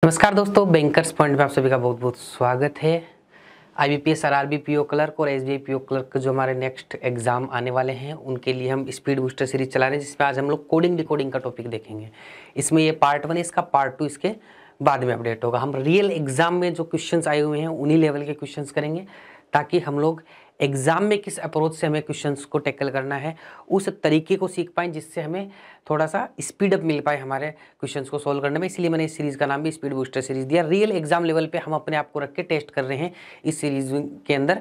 नमस्कार दोस्तों, bankers point में आप सभी का बहुत बहुत स्वागत है। आईबीपीएस आरआरबी पीओ क्लर्क और एसबीआई पीओ क्लर्क जो हमारे नेक्स्ट एग्जाम आने वाले हैं उनके लिए हम स्पीड बूस्टर सीरीज चला रहे हैं, जिसमें आज हम लोग कोडिंग डिकोडिंग का टॉपिक देखेंगे। इसमें ये पार्ट 1 है, इसका पार्ट 2 इसके बाद में अपडेट होगा। हम रियल एग्जाम में जो क्वेश्चंस आए हुए हैं उन्हीं लेवल के क्वेश्चंस करेंगे, ताकि हम लोग एग्जाम में किस अप्रोच से हमें क्वेश्चंस को टैकल करना है उस तरीके को सीख पाएँ, जिससे हमें थोड़ा सा स्पीड अप मिल पाए हमारे क्वेश्चंस को सॉल्व करने में। इसलिए मैंने इस सीरीज़ का नाम भी स्पीड बूस्टर सीरीज़ दिया। रियल एग्जाम लेवल पे हम अपने आप को रख के टेस्ट कर रहे हैं इस सीरीज़ के अंदर,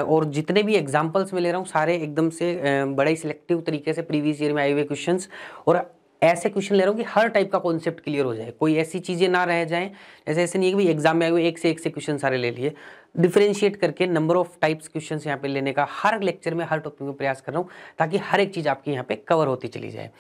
और जितने भी एग्जाम्पल्स मैं ले रहा हूँ सारे एकदम से बड़े सिलेक्टिव तरीके से प्रीवियस ईयर में आए हुए क्वेश्चंस, और ऐसे क्वेश्चन ले रहा हूँ कि हर टाइप का कॉन्सेप्ट क्लियर हो जाए, कोई ऐसी चीज़ें ना रह जाएं। ऐसे नहीं है कि भाई एग्जाम में आए हुए एक से क्वेश्चन सारे ले लिए। डिफरेंशिएट करके नंबर ऑफ टाइप्स क्वेश्चन यहाँ पे लेने का हर लेक्चर में हर टॉपिक में प्रयास कर रहा हूँ, ताकि हर एक चीज़ आपकी यहाँ पे कवर होती चली जाए।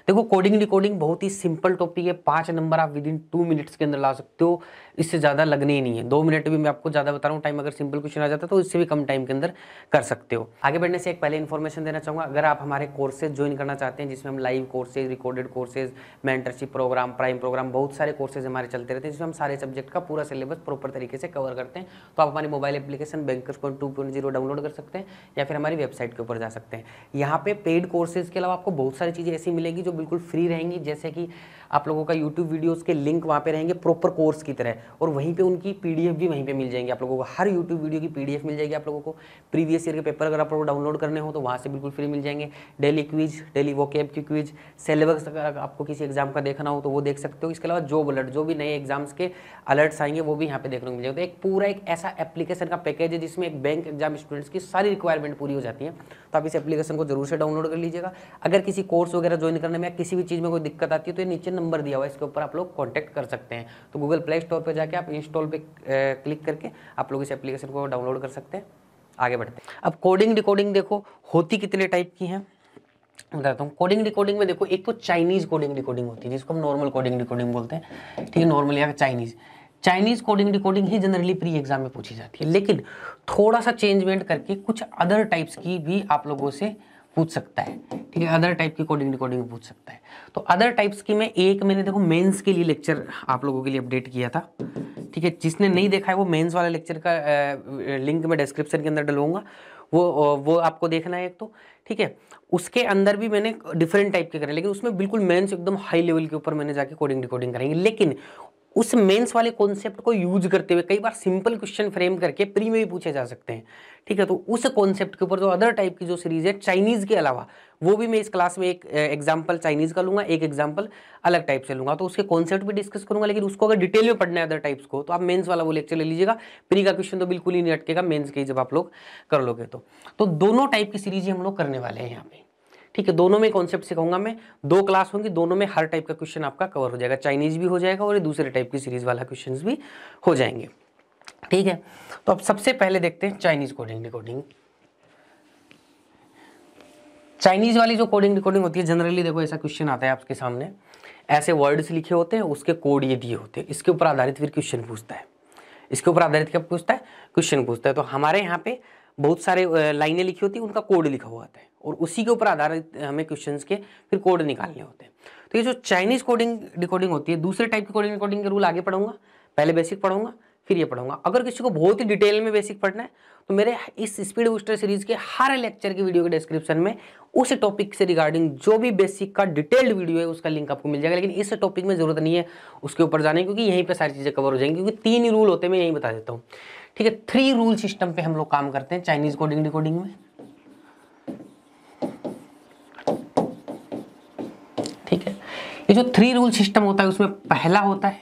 देखो, कोडिंग डिकोडिंग बहुत ही सिंपल टॉपिक है। 5 नंबर आप विद इन 2 मिनट्स के अंदर ला सकते हो, इससे ज़्यादा लगने ही नहीं है। 2 मिनट भी मैं आपको ज़्यादा बता रहा हूँ टाइम। अगर सिंपल क्वेश्चन आ जाता है तो इससे भी कम टाइम के अंदर कर सकते हो। आगे बढ़ने से एक पहले इन्फॉर्मेशन देना चाहूँगा, अगर आप हमारे कोर्सेज ज्वाइन करना चाहते हैं जिसमें हम live courses, recorded courses, mentorship programme, prime programme, बहुत सारे कोर्सेज हमारे चलते रहते हैं, जिसमें हम सारे सब्जेक्ट का पूरा सिलेबस प्रॉपर तरीके से कवर करते हैं। तो आप हमारी mobile application bankers point 2.0 download कर सकते हैं, या फिर हमारी वेबसाइट के ऊपर जा सकते हैं। यहाँ पे पेड कोर्सेज के अलावा आपको बहुत सारी चीज़ें ऐसी मिलेगी जो बिल्कुल फ्री रहेंगी, जैसे कि आप लोगों का यूट्यूब वीडियोस के लिंक वहाँ पे रहेंगे प्रॉपर कोर्स की तरह, और वहीं पे उनकी पीडीएफ भी वहीं पे मिल जाएंगी आप लोगों को। हर यूट्यूब वीडियो की पीडीएफ मिल जाएगी आप लोगों को। प्रीवियस ईयर के पेपर अगर आप लोगों को डाउनलोड करने हो तो वहाँ से बिल्कुल फ्री मिल जाएंगे। डेली क्विज, डेली वोकैब की क्विज, सिलेबस अगर आपको किसी एग्जाम का देखना हो तो वो देख सकते हो। इसके अलावा जॉब अलर्ट, जो भी नए एग्जाम्स के अलर्ट्स आएंगे वो भी यहाँ पे देखने को मिल जाएगा। तो एक पूरा एक ऐसा एप्लीकेशन का पैकेज है जिसमें एक बैंक एग्जाम स्टूडेंट्स की सारी रिक्वायरमेंट पूरी हो जाती है। तो आप इस एप्लीकेशन को जरूर से डाउनलोड कर लीजिएगा। अगर किसी कोर्स वगैरह ज्वाइन करने में या किसी भी चीज़ में कोई दिक्कत आती है तो ये नीचे नंबर दिया हुआ है, इसके ऊपर आप लोग कॉन्टैक्ट कर सकते हैं। तो गूगल प्ले स्टोर पर जाके आप इंस्टॉल पे क्लिक करके आप लोग इस एप्लीकेशन को डाउनलोड कर सकते हैं। आगे बढ़ते हैं। अब कोडिंग डिकोडिंग देखो होती कितने टाइप की हैं बताता हूँ। कोडिंग डिकोडिंग में देखो, एक तो चाइनीज कोडिंग डिकोडिंग होती है जिसको हम नॉर्मल कोडिंग डिकोडिंग बोलते हैं, ठीक है। नॉर्मल या चाइनीज कोडिंग डिकोडिंग ही जनरली प्री एग्जाम में पूछी जाती है, लेकिन थोड़ा सा चेंजमेंट करके कुछ अदर टाइप्स की भी आप लोगों से पूछ सकता है, ठीक है। अदर टाइप की कोडिंग डिकोडिंग पूछ सकता है। तो अदर टाइप्स की मैंने देखो मेंस के लिए लेक्चर आप लोगों के लिए अपडेट किया था, ठीक है। जिसने नहीं देखा है वो मेंस वाले लेक्चर का लिंक मैं डिस्क्रिप्शन के अंदर डलवाऊंगा, वो आपको देखना है एक तो, ठीक है। उसके अंदर भी मैंने डिफरेंट टाइप के करे, लेकिन उसमें बिल्कुल मेंस एकदम हाई लेवल के ऊपर मैंने जाके कोडिंग डिकोडिंग करेंगे। लेकिन उस मेंस वाले कॉन्सेप्ट को यूज करते हुए कई बार सिंपल क्वेश्चन फ्रेम करके प्री में भी पूछे जा सकते हैं, ठीक है। तो उस कॉन्सेप्ट के ऊपर जो अदर टाइप की जो सीरीज है चाइनीज के अलावा, वो भी मैं इस क्लास में एक एग्जांपल चाइनीज का लूंगा, एक एग्जांपल अलग टाइप से लूंगा। तो उसके कॉन्सेप्ट भी डिस्कस करूंगा, लेकिन उसको अगर डिटेल में पढ़ना है अदर टाइप्स को तो आप मेंस वाला वो लेक्चर ले लीजिएगा। प्री का क्वेश्चन तो बिल्कुल ही नहीं अटकेगा मेंस के जब आप लोग कर लोगे तो दोनों टाइप की सीरीज हम लोग करने वाले हैं यहाँ पे, ठीक है। दोनों में कॉन्सेप्ट सिखाऊंगा मैं। 2 क्लास होंगी, दोनों में हर टाइप का क्वेश्चन आपका कवर हो जाएगा। चाइनीज भी हो जाएगा और ये दूसरे टाइप की सीरीज वाला क्वेश्चंस भी हो जाएंगे, ठीक है। तो अब सबसे पहले देखते हैं चाइनीज कोडिंग डिकोडिंग। चाइनीज वाली जो कोडिंग डिकोडिंग होती है, जनरली देखो ऐसा क्वेश्चन आता है आपके सामने, ऐसे वर्ड्स लिखे होते हैं, उसके कोड ये दिए होते हैं, इसके ऊपर आधारित फिर क्वेश्चन पूछता है। इसके ऊपर आधारित क्या पूछता है? क्वेश्चन पूछता है। तो हमारे यहाँ पे बहुत सारे लाइनें लिखी होती है, उनका कोड लिखा हुआ आता है, और उसी के ऊपर आधारित हमें क्वेश्चंस के फिर कोड निकालने होते हैं। तो ये जो चाइनीज कोडिंग डिकोडिंग होती है, दूसरे टाइप की कोडिंग डिकोडिंग के रूल आगे पढ़ूंगा, पहले बेसिक पढ़ूंगा फिर ये पढ़ूंगा। अगर किसी को बहुत ही डिटेल में बेसिक पढ़ना है तो मेरे इस स्पीड बूस्टर सीरीज के हर लेक्चर की वीडियो के डिस्क्रिप्शन में उस टॉपिक से रिगार्डिंग जो भी बेसिक का डिटेल्ड वीडियो है उसका लिंक आपको मिल जाएगा। लेकिन इस टॉपिक में जरूरत नहीं है उसके ऊपर जाने की, क्योंकि यहीं पे सारी चीजें कवर हो जाएंगी, क्योंकि 3 ही रूल होते हैं, मैं यही बता देता हूँ, ठीक है। 3 रूल सिस्टम पे हम लोग काम करते हैं चाइनीज कोडिंग डिकोडिंग में, ठीक है। ये जो 3 रूल सिस्टम होता है उसमें पहला होता है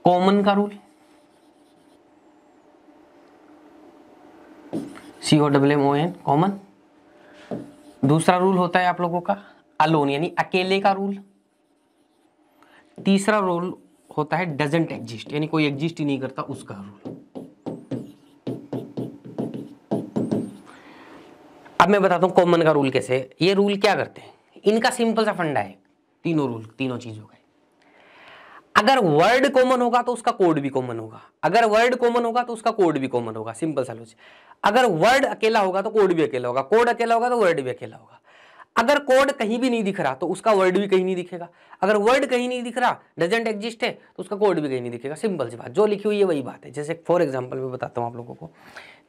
कॉमन का रूल, COMMON कॉमन। दूसरा रूल होता है आप लोगों का अलोन यानी अकेले का रूल। तीसरा रूल होता है डजंट एग्जिस्ट यानी कोई एग्जिस्ट ही नहीं करता उसका रूल। अब मैं बताता हूं कॉमन का रूल कैसे। ये रूल क्या करते हैं, इनका सिंपल सा फंडा है, तीनों रूल तीनों चीजों का। अगर वर्ड कॉमन होगा तो उसका कोड भी कॉमन होगा, अगर वर्ड कॉमन होगा तो उसका कोड भी कॉमन होगा, सिंपल सा लॉजिक। अगर वर्ड अकेला होगा तो कोड भी अकेला होगा, कोड अकेला होगा तो वर्ड भी अकेला होगा। अगर कोड कहीं भी नहीं दिख रहा तो उसका वर्ड भी कहीं नहीं दिखेगा, अगर वर्ड कहीं नहीं दिख रहा, डजंट एग्जिस्ट है, तो उसका कोड भी कहीं नहीं दिखेगा। सिंपल सी बात, जो लिखी हुई है वही बात है। जैसे फॉर एग्जांपल मैं बताता हूँ आप लोगों को,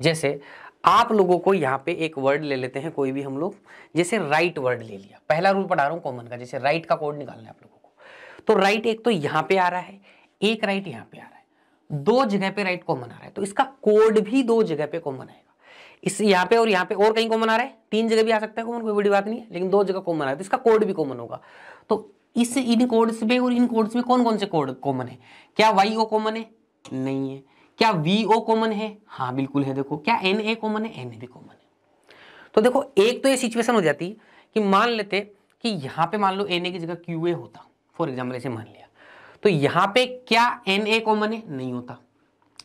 जैसे आप लोगों को यहाँ पे एक वर्ड ले लेते हैं कोई भी हम लोग, जैसे राइट वर्ड ले लिया, पहला रूल पढ़ा रहा हूँ कॉमन का, जैसे राइट का कोड निकालना है आप लोगों को। तो राइट एक तो यहाँ पे आ रहा है, एक राइट यहाँ पे आ रहा है, दो जगह पे राइट कॉमन आ रहा है, तो इसका कोड भी दो जगह पे कॉमन आएगा। इस यहाँ पे और यहाँ पे और कहीं कॉमन आ रहा है, तीन जगह भी आ सकता है कॉमन, कोई बड़ी बात नहीं है, लेकिन दो जगह कॉमन आ रहा है तो इसका कोड भी कॉमन होगा। तो इस इन कोड्स में और इन कोड्स में कौन कौन से कोड कॉमन है? क्या वाई ओ कॉमन है? नहीं है। क्या वी ओ कॉमन है? हाँ बिल्कुल है। देखो क्या एन ए कॉमन है? एन ए भी कॉमन है। तो देखो एक तो ये सिचुएशन हो जाती कि मान लेते कि यहाँ पे मान लो एन ए की जगह क्यू ए होता, फॉर एग्जाम्पल ऐसे मान लिया, तो यहाँ पे क्या एन ए कॉमन है? नहीं होता,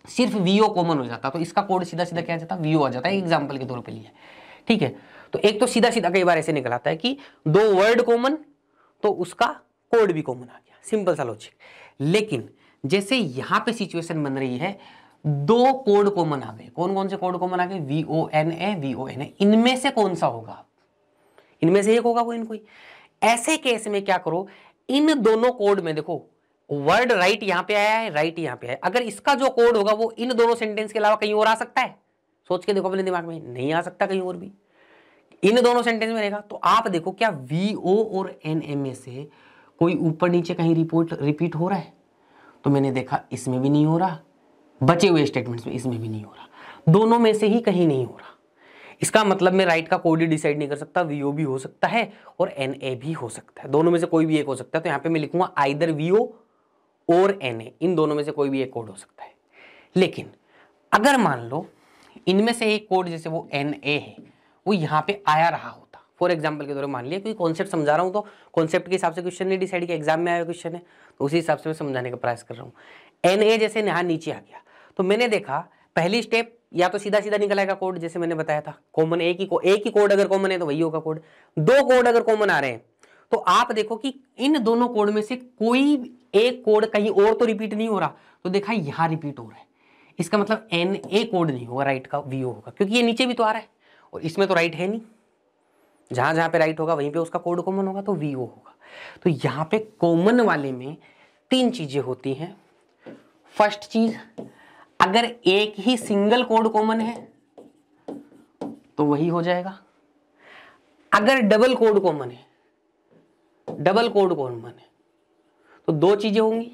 सिर्फ वीओ कॉमन हो जाता, तो इसका कोड सीधा सीधा क्या आ जाता? वीओ आ जाता है, एग्जांपल के तौर पे लिया। ठीक है, तो एक तो सीधा सीधा कई बार ऐसे निकल आता है कि दो वर्ड कॉमन तो उसका कोड भी कॉमन आ गया, सिंपल सा लॉजिक। लेकिन जैसे यहां पे सिचुएशन बन रही है, दो कोड कॉमन आ गए। कौन कौन से कोड कॉमन आ गए? VONA VONA, इनमें से कौन सा होगा? इनमें से एक होगा कोई न कोई। ऐसे केस में क्या करो, इन दोनों कोड में देखो वर्ड राइट यहां पे आया है, राइट यहां पे है, अगर इसका जो कोड होगा वो इन दोनों सेंटेंस के अलावा कहीं और आ सकता है? सोच के देखो अपने दिमाग में, नहीं आ सकता कहीं और भी, इन दोनों सेंटेंस में रहेगा। तो आप देखो क्या VO और NA में से कोई ऊपर नीचे कहीं रिपीट हो रहा है? तो मैंने देखा इसमें भी नहीं हो रहा, बचे हुए स्टेटमेंट्स में इसमें भी नहीं हो रहा, दोनों में से ही कहीं नहीं हो रहा। इसका मतलब मैं राइट का कोड ही डिसाइड नहीं कर सकता, VO भी हो सकता है और NA भी हो सकता है, दोनों में से कोई भी एक हो सकता है। तो यहाँ पे मैं लिखूंगा आइदर VO और NA, इन दोनों में से कोई भी एक कोड हो सकता है। लेकिन अगर मान लो इनमें से एक कोड जैसे वो NA है, वो यहाँ पे आया रहा होता, फॉर एग्जाम्पल के दौरान मान लिया, क्योंकि कॉन्सेप्ट समझा रहा हूँ तो कॉन्सेप्ट के हिसाब से क्वेश्चन नहीं डिसाइड किया, एग्जाम में आया क्वेश्चन है तो उसी हिसाब से मैं समझाने का प्रयास कर रहा हूँ। NA जैसे यहाँ नीचे आ गया, तो मैंने देखा पहली स्टेप या तो सीधा सीधा निकल आएगा कोड, जैसे मैंने बताया था कॉमन एक ही कोड अगर कॉमन है तो वही होगा कोड। दो कोड अगर कॉमन आ रहे हैं तो आप देखो कि इन दोनों कोड में से कोई एक कोड कहीं और तो रिपीट नहीं हो रहा, तो देखा यहां रिपीट हो रहा है, इसका मतलब NA कोड नहीं होगा, राइट का VO होगा, क्योंकि ये नीचे भी तो आ रहा है और इसमें तो राइट है नहीं, जहां जहां पे राइट होगा वहीं पे उसका कोड कॉमन होगा, तो VO होगा। तो यहां पे कॉमन वाले में तीन चीजें होती हैं। फर्स्ट चीज, अगर एक ही सिंगल कोड कॉमन है तो वही हो जाएगा। अगर डबल कोड कॉमन है, तो दो चीजें होंगी,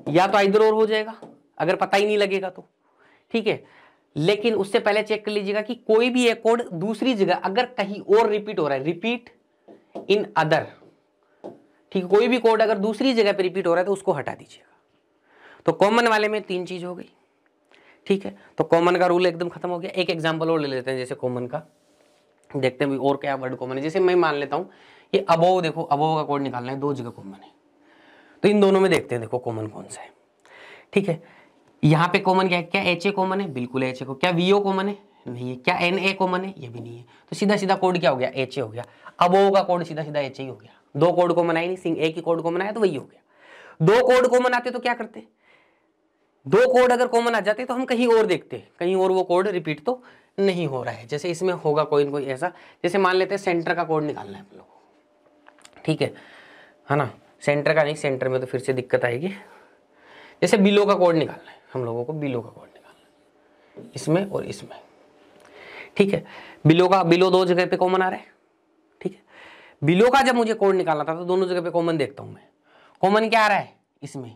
या तो इधर और हो जाएगा अगर पता ही नहीं लगेगा तो, ठीक है। लेकिन उससे पहले चेक कर लीजिएगा कि कोई भी एक कोड दूसरी जगह अगर कहीं और रिपीट हो रहा है, रिपीट इन अदर, ठीक है, कोई भी कोड अगर दूसरी जगह पे रिपीट हो रहा है तो उसको हटा दीजिएगा। तो कॉमन वाले में तीन चीज हो गई, ठीक है। तो कॉमन का रूल एकदम खत्म हो गया। एक एग्जांपल और ले लेते हैं, जैसे कॉमन का देखते हैं और क्या वर्ड कॉमन है। जैसे मैं मान लेता हूं ये अबोव, देखो अबोव का कोड निकालना है, दो जगह कॉमन है, तो इन दोनों में देखते हैं देखो कॉमन कौन सा है, ठीक है। यहाँ पे कॉमन क्या है? क्या HA कॉमन है? बिल्कुल है HA को। क्या VO कॉमन है? नहीं है। क्या NA कॉमन है? ये भी नहीं है। तो सीधा सीधा कोड क्या हो गया? HA हो गया। अबोव का कोड सीधा सीधा HA ही हो गया। दो कोड कॉमन आए नहीं, एक ही कोड कॉमन आया तो वही हो गया। दो कोड कॉमन आते तो क्या करते? दो कोड अगर कॉमन आ जाते तो हम कहीं और देखते, कहीं और वो कोड रिपीट तो नहीं हो रहा है। जैसे इसमें होगा कोई न कोई ऐसा, जैसे मान लेते हैं सेंटर का कोड निकालना है हम लोग को, ठीक है ना। सेंटर का नहीं, सेंटर में तो फिर से दिक्कत आएगी। जैसे बिलो का कोड निकालना है हम लोगों को, बिलो का कोड निकालना है इसमें और इसमें, ठीक है। बिलो दो जगह पे कॉमन आ रहा है, ठीक है। बिलो का जब मुझे कोड निकालना था तो दोनों जगह पे कॉमन देखता हूं मैं। कॉमन क्या आ रहा है? इसमें,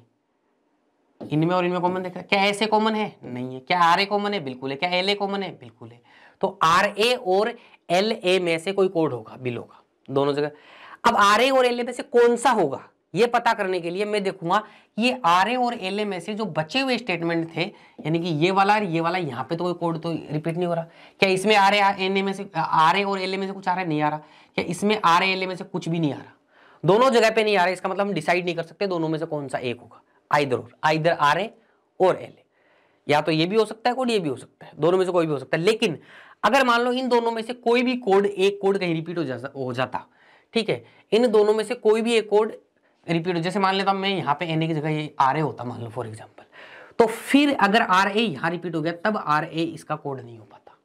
इनमें और इनमें कॉमन देख रहा है। क्या ऐसे कॉमन है? नहीं है। क्या RA कॉमन है? बिल्कुल है। क्या LA कॉमन है? बिल्कुल है। तो RA और LA में से कोई कोड होगा बिलो का, दोनों जगह। अब RA और LA में से कौन सा होगा ये पता करने के लिए मैं देखूंगा ये RA और LA में से जो बचे हुए स्टेटमेंट थे, यानी कि ये वाला और ये वाला, यहाँ पे तो कोई कोड तो रिपीट नहीं हो रहा। क्या इसमें RA और LA में से कुछ आ रहा है? नहीं आ रहा। क्या इसमें RA LA में से कुछ भी नहीं आ रहा? दोनों जगह पे नहीं आ रहा। इसका मतलब हम डिसाइड नहीं कर सकते दोनों में से कौन सा एक होगा। आइदर RA और LA, या तो ये भी हो सकता है कोड, ये भी हो सकता है, दोनों में से कोई भी हो सकता है। लेकिन अगर मान लो इन दोनों में से कोई भी कोड, एक कोड कहीं रिपीट हो जाता, ठीक है, इन दोनों में से कोई भी एक कोड रिपीट हो, जैसे मान लेता हूं मैं यहाँ पे NA की जगह ये RA होता मान लो फॉर एग्जांपल, तो फिर अगर RA यहाँ रिपीट हो गया तब RA इसका कोड नहीं हो पाता,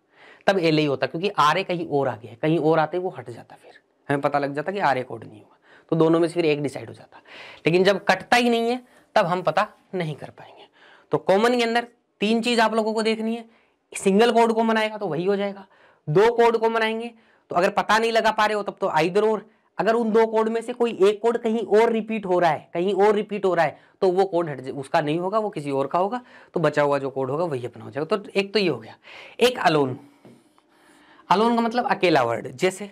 तब LA होता, क्योंकि RA कहीं और आ गया है, कहीं और आते वो हट जाता फिर, हमें पता लग जाता कि आर ए कोड नहीं होगा, तो दोनों में से फिर एक डिसाइड हो जाता। लेकिन जब कटता ही नहीं है तब हम पता नहीं कर पाएंगे। तो कॉमन के अंदर 3 चीज आप लोगों को देखनी है। सिंगल कोड कॉमन आएगा तो वही हो जाएगा, 2 कोड कॉमन आएंगे तो अगर पता नहीं लगा पा रहे हो तब तो आइदर और, अगर उन 2 कोड में से कोई एक कोड कहीं और रिपीट हो रहा है, कहीं और रिपीट हो रहा है, तो वो कोड हट उसका नहीं होगा, वो किसी और का होगा, तो बचा हुआ जो कोड होगा वही अपना हो जाएगा। तो एक तो ये हो गया। एक अलोन, अलोन का मतलब अकेला वर्ड। जैसे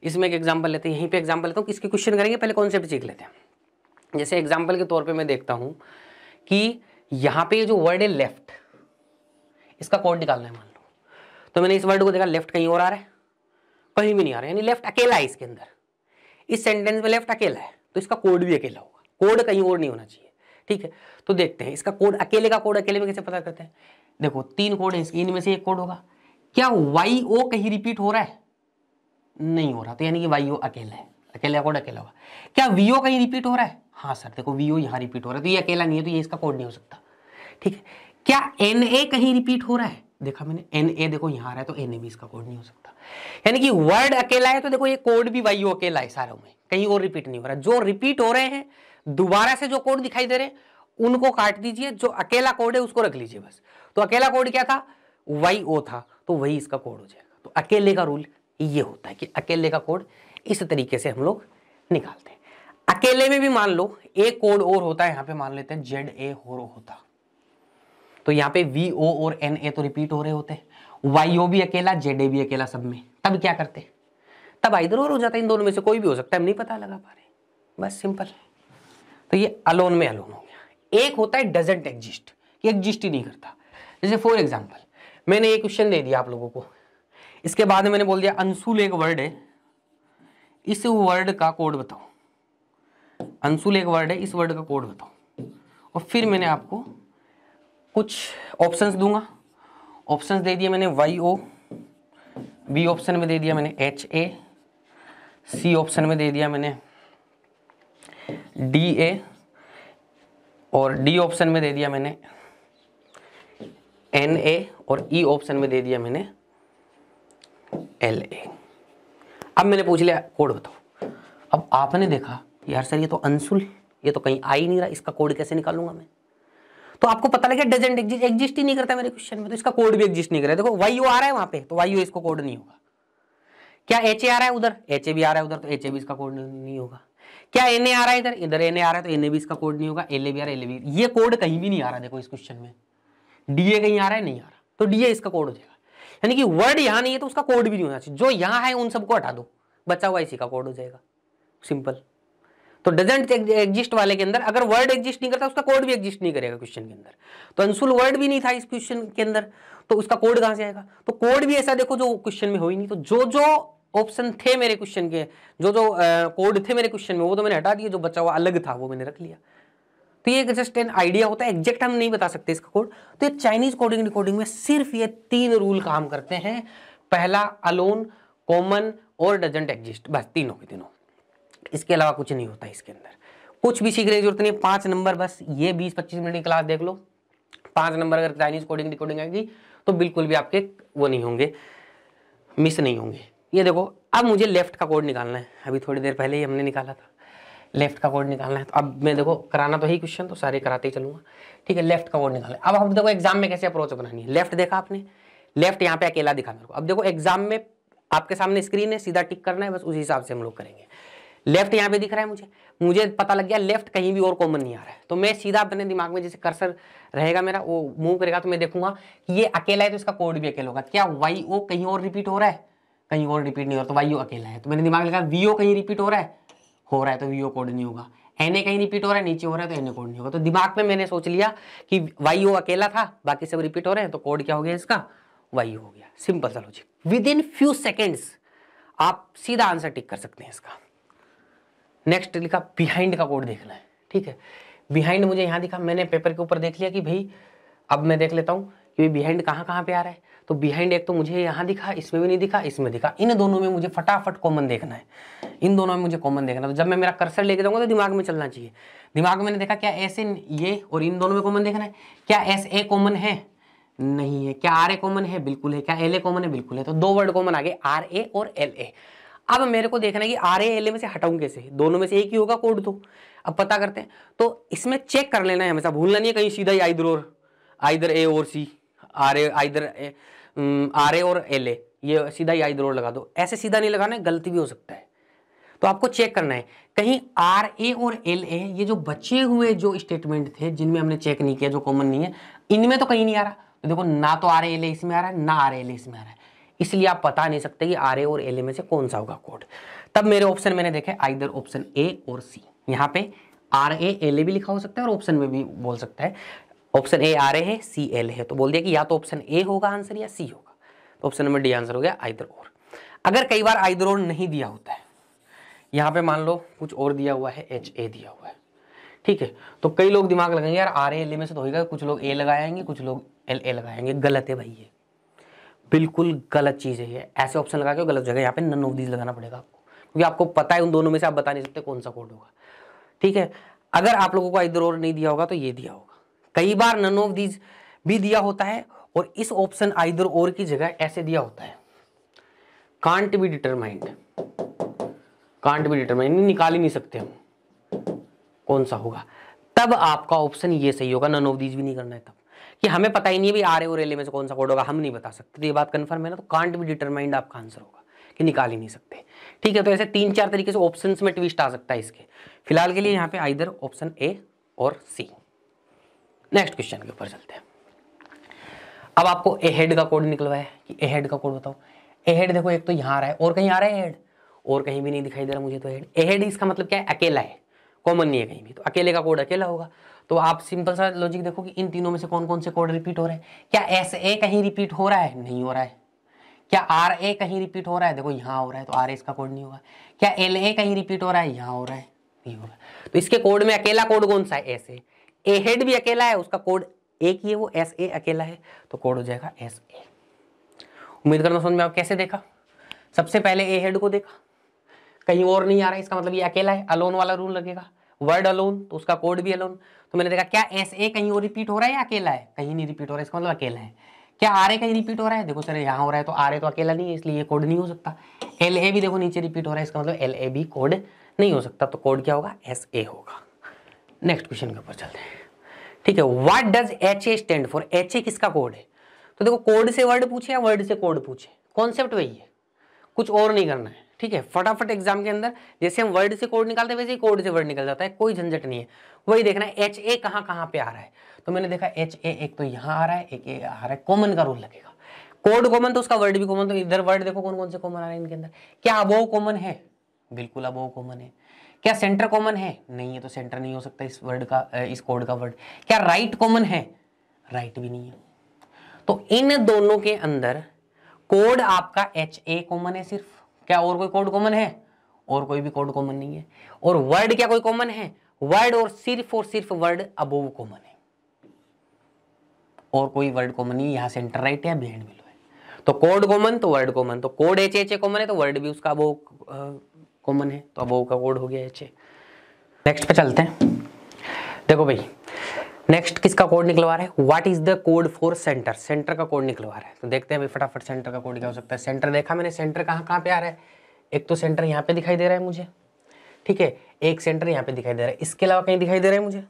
इसमें एक एग्जांपल लेते हैं, यहीं पे एग्जांपल लेता हूँ, किसके क्वेश्चन करेंगे, पहले कॉन्सेप्ट सीख लेते हैं। जैसे एग्जांपल के तौर पे मैं देखता हूं कि यहाँ पे जो वर्ड है लेफ्ट, इसका कोड निकालना है मान लो। तो मैंने इस वर्ड को देखा, लेफ्ट कहीं और आ रहा है, कहीं भी नहीं आ रहा है, यानी लेफ्ट अकेला है इसके अंदर। इस सेंटेंस में लेफ्ट अकेला है तो इसका कोड भी अकेला होगा, कोड कहीं और नहीं होना चाहिए। ठीक है, तो देखते हैं इसका कोड, अकेले का कोड अकेले में कैसे पता करते हैं। देखो 3 कोड है, इनमें से एक कोड होगा। क्या वाई ओ कहीं रिपीट हो रहा है, नहीं हो रहा, तो यानी कि वाई ओ अकेला है, अकेला कोड अकेला होगा। क्या वीओ कहीं रिपीट हो रहा है, हाँ सर देखो वीओ यहाँ रिपीट हो रहा है, तो ये अकेला नहीं है, तो ये इसका कोड नहीं हो सकता। ठीक है, क्या एन ए कहीं रिपीट हो रहा है, देखा मैंने एन ए देखो यहाँ आ रहा है, तो एन ए भी इसका कोड नहीं हो सकता। यानी कि वर्ड अकेला है तो देखो ये कोड भी वाई ओ अकेला है सारों में, कहीं और रिपीट नहीं हो रहा। जो रिपीट हो रहे हैं दोबारा से जो कोड दिखाई दे रहे हैं उनको काट दीजिए, जो अकेला कोड है उसको रख लीजिए बस। तो अकेला कोड क्या था, वाई ओ था, तो वही इसका कोड हो जाएगा। तो अकेले का रूल ये होता है कि अकेले का कोड इस तरीके से हम लोग निकालते हैं। अकेले में भी मान लो एक कोड और होता है, यहां पे मान लेते हैं जेड ए होता, तो यहाँ पे वी ओ और एन ए तो रिपीट हो रहे होते हैं, वाई ओ भी अकेला, जेड ए भी अकेला सब में, तब क्या करते, तब इधर और हो जाता है, इन दोनों में से कोई भी हो सकता है, हम नहीं पता लगा पा रहे, बस सिंपल। तो ये अलोन में अलोन हो गया। एक होता है डजंट एग्जिस्ट, ये एग्जिस्ट ही नहीं करता। जैसे फॉर एग्जाम्पल मैंने एक क्वेश्चन दे दिया आप लोगों को, इसके बाद मैंने बोल दिया अंशुल एक वर्ड है, इस वर्ड का कोड बताओ। अंशुल एक वर्ड है, इस वर्ड का कोड बताओ, और फिर मैंने आपको कुछ ऑप्शंस दूंगा। ऑप्शंस दे दिए मैंने वाई ओ, बी ऑप्शन में दे दिया मैंने एच ए, सी ऑप्शन में दे दिया मैंने डी ए, और डी ऑप्शन में दे दिया मैंने एन ए, और ई ऑप्शन में दे दिया मैंने एल ए। अब मैंने पूछ लिया कोड बताओ। अब आपने देखा यार सर ये तो अंशुल, ये तो कहीं आ ही नहीं रहा, इसका कोड कैसे निकालूंगा मैं। तो आपको पता लगे डजंट एग्जिस्ट, एग्जिस्ट ही नहीं करता मेरे क्वेश्चन में, तो इसका कोड भी एग्जिस्ट नहीं कर रहा है। देखो वाई ओ आ रहा है वहां पे, तो वाई ओ इसको कोड नहीं होगा। क्या एच ए आ रहा है उधर, एच ए भी आ रहा है उधर, तो एच ए भी इसका कोड नहीं होगा। क्या एन ए आ रहा है इधर, इधर एन ए आ रहा है, तो एन ए भी इसका कोड नहीं होगा। एल ए भी आ रहा है, एल ए भी, ये कोड कहीं भी नहीं आ रहा। देखो इस क्वेश्चन में डी ए कहीं आ रहा है, नहीं आ रहा, तो डी ए इसका कोड हो जाएगा। यानी कि वर्ड यहाँ नहीं है तो उसका कोड भी नहीं होना चाहिए, जो यहाँ है उन सबको हटा दो, बचा हुआ इसी का कोड हो जाएगा, सिंपल। तो डजंट एग्जिस्ट वाले के अंदर अगर वर्ड एग्जिस्ट नहीं करता उसका कोड भी एग्जिस्ट नहीं करेगा क्वेश्चन के अंदर। तो अंशुल वर्ड भी नहीं था इस क्वेश्चन के अंदर, तो उसका कोड कहां से आएगा। तो कोड भी ऐसा देखो जो क्वेश्चन में हो ही नहीं। तो जो जो ऑप्शन थे मेरे क्वेश्चन के, जो जो कोड थे मेरे क्वेश्चन में, वो तो मैंने हटा दिया, जो बचा हुआ अलग था वो मैंने रख लिया। तो ये जस्ट एन आइडिया होता है, एग्जैक्ट हम नहीं बता सकते इसका कोड। तो ये चाइनीज कोडिंग डिकोडिंग में सिर्फ ये 3 रूल काम करते हैं। पहला अलोन, कॉमन और डजंट एग्जिस्ट, बस तीनों के तीनों, इसके अलावा कुछ नहीं होता इसके अंदर। कुछ भी सीखने की जरूरत नहीं, 5 नंबर बस, ये 20-25 मिनट की क्लास देख लो, 5 नंबर अगर चाइनीज कोडिंग डिकोडिंग आएगी तो बिल्कुल भी आपके वो नहीं होंगे, मिस नहीं होंगे। ये देखो अब मुझे लेफ्ट का कोड निकालना है, अभी थोड़ी देर पहले ही हमने निकाला था, लेफ्ट का कोड निकालना है। तो अब मैं देखो कराना तो ही क्वेश्चन, तो सारे कराते ही चलूंगा। ठीक है, लेफ्ट का कोड निकालना है। अब हम देखो एग्जाम में कैसे अप्रोच बनानी है। लेफ्ट देखा आपने, लेफ्ट यहाँ पे अकेला दिखा मेरे को। अब देखो एग्जाम में आपके सामने स्क्रीन है, सीधा टिक करना है, बस उसी हिसाब से हम लोग करेंगे। लेफ्ट यहाँ पे दिख रहा है, मुझे पता लग गया लेफ्ट कहीं भी और कॉमन नहीं आ रहा है, तो मैं सीधा अपने दिमाग में जैसे कर्सर रहेगा मेरा, वो मूव करेगा, तो मैं देखूंगा कि ये अकेला है तो इसका कोड भी अकेला होगा। क्या वाई ओ कहीं और रिपीट हो रहा है, कहीं और रिपीट नहीं हो रहा, तो वाई ओ अकेला है। तो मैंने दिमाग लगा वी ओ कहीं रिपीट हो रहा है तो वी ओ कोड नहीं होगा। एन ए कहीं रिपीट हो रहा है, नीचे हो रहा है, तो एन ए कोड नहीं होगा। तो दिमाग में मैंने सोच लिया कि वाई ओ अकेला था, बाकी सब रिपीट हो रहे हैं, तो कोड क्या हो गया इसका, वाई हो गया। सिंपल सा logic, with in few seconds आप सीधा आंसर टिक कर सकते हैं इसका। नेक्स्ट लिखा बिहाइंड का कोड देखना है। ठीक है, बिहाइंड मुझे यहाँ दिखा, मैंने पेपर के ऊपर देख लिया कि भाई अब मैं देख लेता हूँ कि बिहाइंड कहाँ पे आ रहा है। तो बिहाइंड एक तो मुझे यहाँ दिखा, इसमें भी नहीं दिखा, इसमें दिखा, इन दोनों में मुझे फटाफट कॉमन देखना है, इन दोनों में मुझे कॉमन देखना है। तो जब मैं मेरा कर्सर लेके जाऊंगा तो दिमाग में चलना चाहिए। दिमाग में मैंने देखा क्या ऐसे ये और इन दोनों में कॉमन देखना है। क्या एस ए कॉमन है, नहीं है। क्या आर ए कॉमन है, बिल्कुल है। क्या एल ए कॉमन है, बिल्कुल है। तो 2 वर्ड कॉमन आ गए, आर ए और एल ए। अब मेरे को देखना है कि आर ए एल ए में से हटाऊं कैसे, दोनों में से एक ही होगा कोड तो। अब पता करते हैं, तो इसमें चेक कर लेना है, हमेशा भूलना नहीं है कहीं सीधा ही आइदर ए और सी, आर ए और एल ए, ये सीधा ही आइदर और लगा दो, ऐसे सीधा नहीं लगाना है, गलती भी हो सकता है। तो आपको चेक करना है कहीं आर ए और एल ए, ये जो बचे हुए जो स्टेटमेंट थे जिनमें हमने चेक नहीं किया, जो कॉमन नहीं है, इनमें तो कहीं नहीं आ रहा। तो देखो ना तो आर ए एल ए इसमें आ रहा है, ना आर ए एल ए इसमें आ रहा है, इसलिए आप बता नहीं सकते कि आर ए और एल ए में से कौन सा होगा कोड। तब मेरे ऑप्शन मैंने देखे आइदर ऑप्शन ए और सी। यहाँ पे आर ए एल ए भी लिखा हो सकता है और ऑप्शन में भी बोल सकता है, ऑप्शन ए आर ए है, सी एल है, तो बोल दिया कि या तो ऑप्शन ए होगा आंसर या सी होगा। तो ऑप्शन नंबर डी आंसर हो गया आइदर और। अगर कई बार आइदर और नहीं दिया होता है, यहाँ पे मान लो कुछ और दिया हुआ है, एच ए दिया हुआ है, ठीक है, तो कई लोग दिमाग लगाएंगे यार आर ए एल ए में से तो होगा, कुछ लोग ए लगाएंगे, कुछ लोग एल ए लगाएंगे। गलत है भाई, ये बिल्कुल गलत चीज़ है ये। ऐसे ऑप्शन लगा के गलत जगह, यहाँ पे नन ऑफ दीज लगाना पड़ेगा आपको, क्योंकि आपको पता है उन दोनों में से आप बता नहीं सकते कौन सा कोड होगा, ठीक है। अगर आप लोगों को आइदर और नहीं दिया होगा तो ये दिया होगा। कई बार नन ऑफ दीज भी दिया होता है और इस ऑप्शन आइदर और की जगह ऐसे दिया होता है, कांट बी डिटरमाइंड, निकाल ही नहीं सकते हम कौन सा होगा। तब आपका ऑप्शन ये सही होगा, नन ऑफ दीज भी नहीं करना है तब, कि हमें पता ही नहीं है भी आर ए और एल ए में से कौन सा कोड होगा, हम नहीं बता सकते। तो ये बात कंफर्म है ना, तो कांट बी डिटरमाइंड आपका आंसर होगा कि निकाल ही नहीं सकते, ठीक है। तो ऐसे 3-4 तरीके से ऑप्शंस में ट्विस्ट आ सकता है इसके। फिलहाल के लिए यहाँ पे आइदर ऑप्शन ए और सी। नेक्स्ट क्वेश्चन के ऊपर चलते हैं। अब आपको ए हेड का कोड निकलवा है कि ए हेड का कोड बताओ। ए हेड देखो एक तो यहाँ आ रहा है, और कहीं आ रहा है हेड, और कहीं भी नहीं दिखाई दे रहा मुझे तो हेड। ए हेड इसका मतलब क्या है, अकेला है, कॉमन नहीं है कहीं भी, तो अकेले का कोड अकेला होगा। तो आप सिंपल सा लॉजिक देखो कि इन तीनों में से कौन कौन से कोड रिपीट हो रहे हैं। क्या एस ए कहीं रिपीट हो रहा है, नहीं हो रहा है। क्या आर ए कहीं रिपीट हो रहा है, देखो यहाँ हो रहा है, तो आर ए इसका कोड नहीं होगा। क्या एल ए कहीं रिपीट हो रहा है, यहाँ हो रहा है, नहीं हो रहा है। तो इसके कोड में अकेला कोड कौन सा है, एस ए। ए हेड भी अकेला है, उसका कोड एक ही है, वो एस ए अकेला है, तो कोड हो जाएगा एस ए। उम्मीद करना समझ में आप कैसे देखा। सबसे पहले ए हेड को देखा, कहीं और नहीं आ रहा है, इसका मतलब ये अकेला है, अलोन वाला रूल लगेगा, वर्ड अलोन, तो उसका कोड भी अलोन। तो मैंने देखा क्या एस ए कहीं और रिपीट हो रहा है या अकेला है, कहीं नहीं रिपीट हो रहा है, इसका मतलब अकेला है। क्या आर ए कहीं रिपीट हो रहा है, देखो सर यहाँ हो रहा है, तो आर ए तो अकेला नहीं है, इसलिए ये कोड नहीं हो सकता। एल ए भी देखो नीचे रिपीट हो रहा है, इसका मतलब एल ए भी कोड नहीं हो सकता, तो कोड क्या होगा, एस ए होगा। नेक्स्ट क्वेश्चन के ऊपर चलते हैं, ठीक है। What does H A stand for, H A किसका कोड है। तो देखो कोड से वर्ड पूछे या वर्ड से कोड पूछे, कॉन्सेप्ट वही है, कुछ और नहीं करना है, ठीक है। फटाफट एग्जाम के अंदर जैसे हम वर्ड से कोड निकालते हैं वैसे ही कोड से वर्ड निकल जाता है, कोई झंझट नहीं है। वही देखना है एच ए कहाँ कहाँ पे आ रहा है। तो मैंने देखा एच ए एक तो यहाँ आ रहा है, एक आ रहा है, कॉमन का रूल लगेगा। कोड कॉमन तो उसका वर्ड भी कॉमन, तो इधर वर्ड देखो कौन कौन से कॉमन आ रहे हैं इनके अंदर। क्या अबोव कॉमन है, बिल्कुल अबोव कॉमन है। क्या सेंटर कॉमन है, नहीं है, तो सेंटर नहीं हो सकता इस वर्ड का, इस कोड का वर्ड। क्या राइट कॉमन है, राइट भी नहीं है। तो इन दोनों के अंदर कोड आपका एच ए कॉमन है सिर्फ। क्या और कोई कोड कॉमन है, और कोई भी कोड कॉमन नहीं है। और वर्ड क्या कोई कॉमन है, वर्ड और सिर्फ वर्ड अबोव कॉमन है, और कोई वर्ड कॉमन नहीं है। यहाँ सेंटर राइट है, बिहाइंड बिलो है। तो कोड कॉमन तो वर्ड कॉमन, तो कोड एच ए कॉमन है, तो वर्ड भी उसका अबोव कॉमन है, तो अबोव का कोड हो गया एच ए। नेक्स्ट पे चलते हैं। देखो भाई नेक्स्ट किसका कोड निकलवा रहे हैं, what is the code for centre, centre का कोड निकलवा रहे हैं। तो देखते हैं भाई फटाफट सेंटर का कोड क्या हो सकता है। सेंटर देखा मैंने, सेंटर कहाँ कहाँ पे आ रहा है, एक तो सेंटर यहाँ पे दिखाई दे रहा है मुझे, ठीक है, एक सेंटर यहाँ पे दिखाई दे रहा है, इसके अलावा कहीं दिखाई दे रहा है मुझे,